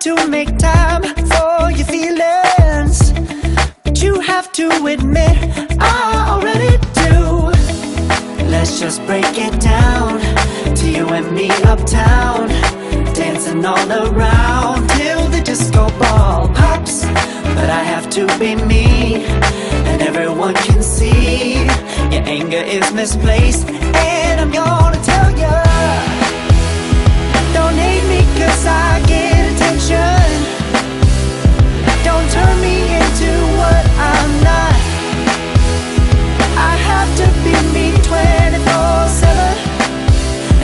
to make time for your feelings, but you have to admit I already do. Let's just break it down to you and me uptown, dancing all around till the disco ball pops. But I have to be me, and everyone can see your anger is misplaced. And I'm gonna tell ya, don't hate me cause I get attention. Don't turn me into what I'm not. I have to be me 24/7,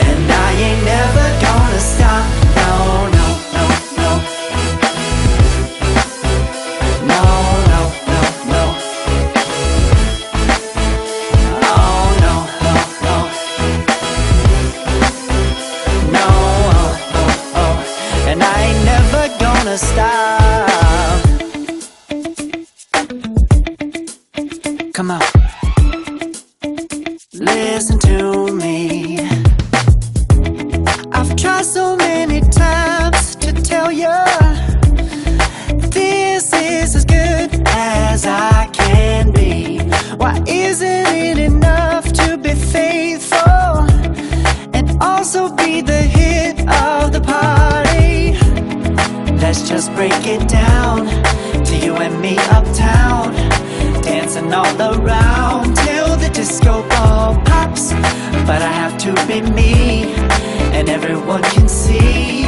and I ain't never gonna stop. No, no, no, no. No, no, no, no. Oh, no, no, no. No, oh, oh, oh. And I ain't never gonna stop. Come on. Listen to me. I've tried so many times to tell you this is as good as I can be. Why isn't it enough to be faithful and also be the hit of the party? Let's just break it down to you and me uptown, dancing all around till the disco ball pops. But I have to be me, and everyone can see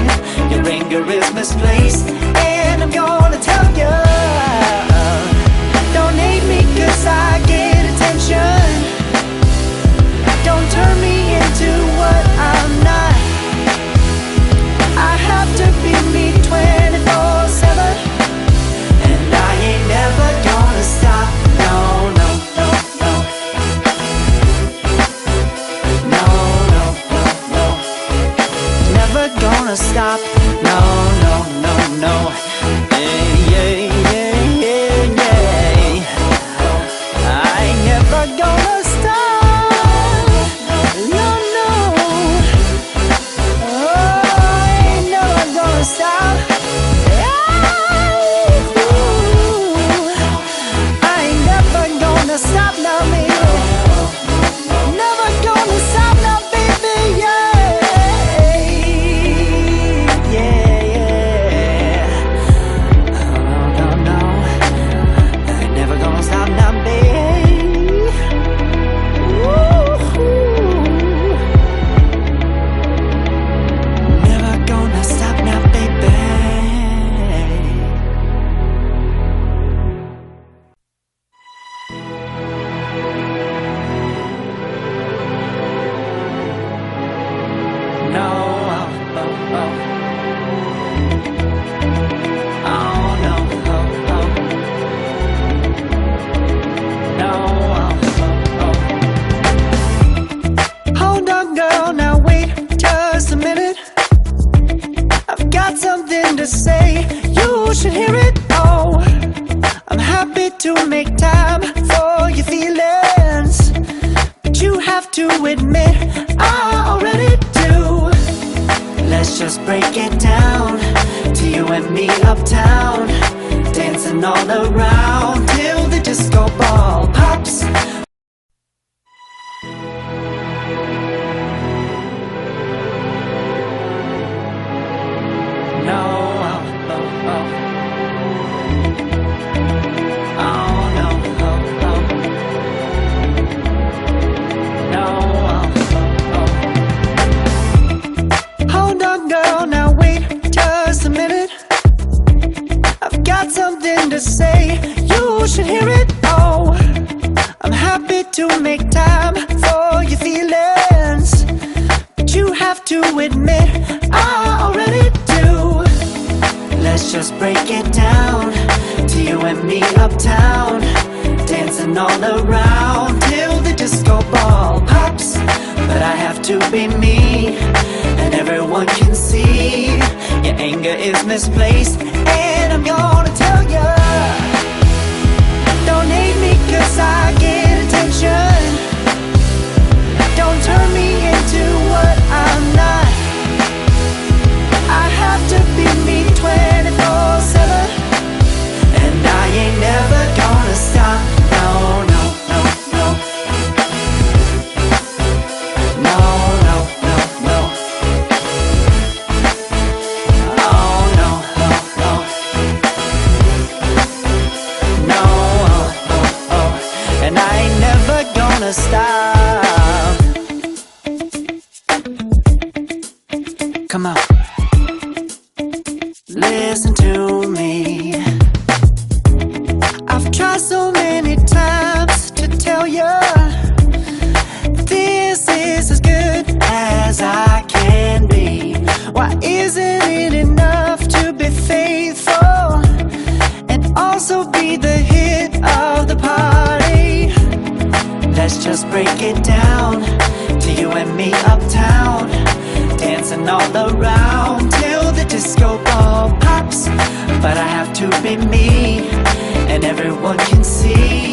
your anger is misplaced. And I'm gonna tell you, don't hate me cause I get attention. Don't turn me into what I'm not. I have to be me 24/7, and I ain't never gonna stop. No, no, no, no. No, no, no, no. Never gonna stop. No, no, no, no. Yeah, yeah, yeah, yeah, yeah. I ain't never gonna stop. No, no. Oh, I ain't never gonna stop. I ain't never gonna stop now, baby. Never gonna stop now, baby. Yeah, yeah, yeah. Oh, no, no, I ain't never gonna stop now, baby. Ooh. Never gonna stop now, baby. No, oh, oh, oh. Oh, no, oh, oh. No, oh, oh, oh. Hold on, girl, now wait just a minute. I've got something to say, you should hear it. Oh, I'm happy to make time for your feelings, but you have to admit I already do. Let's just break it down to you and me uptown, dancing all around till the disco ball pops. No, oh, oh, oh. Oh, no, oh, oh. No, oh, oh, oh. Hold on, girl, now wait just a minute. I've got something to say, you should hear it. Oh, I'm happy to make time for your feelings, but you have to admit I already do. Let's just break it down to you and me uptown, dancing all around till the disco ball pops. But I have to be me, and everyone can see your anger is misplaced. And I'm gonna tell ya, don't hate me cause I get attention. Don't turn me into what I'm not. I have to be me 24/7. to me. I've tried so many times to tell you this is as good as I can be. Why isn't it enough to be faithful and also be the hit of the party? Let's just break it down to you and me uptown, dancing all around till the disco ball pops. But I have to be me, and everyone can see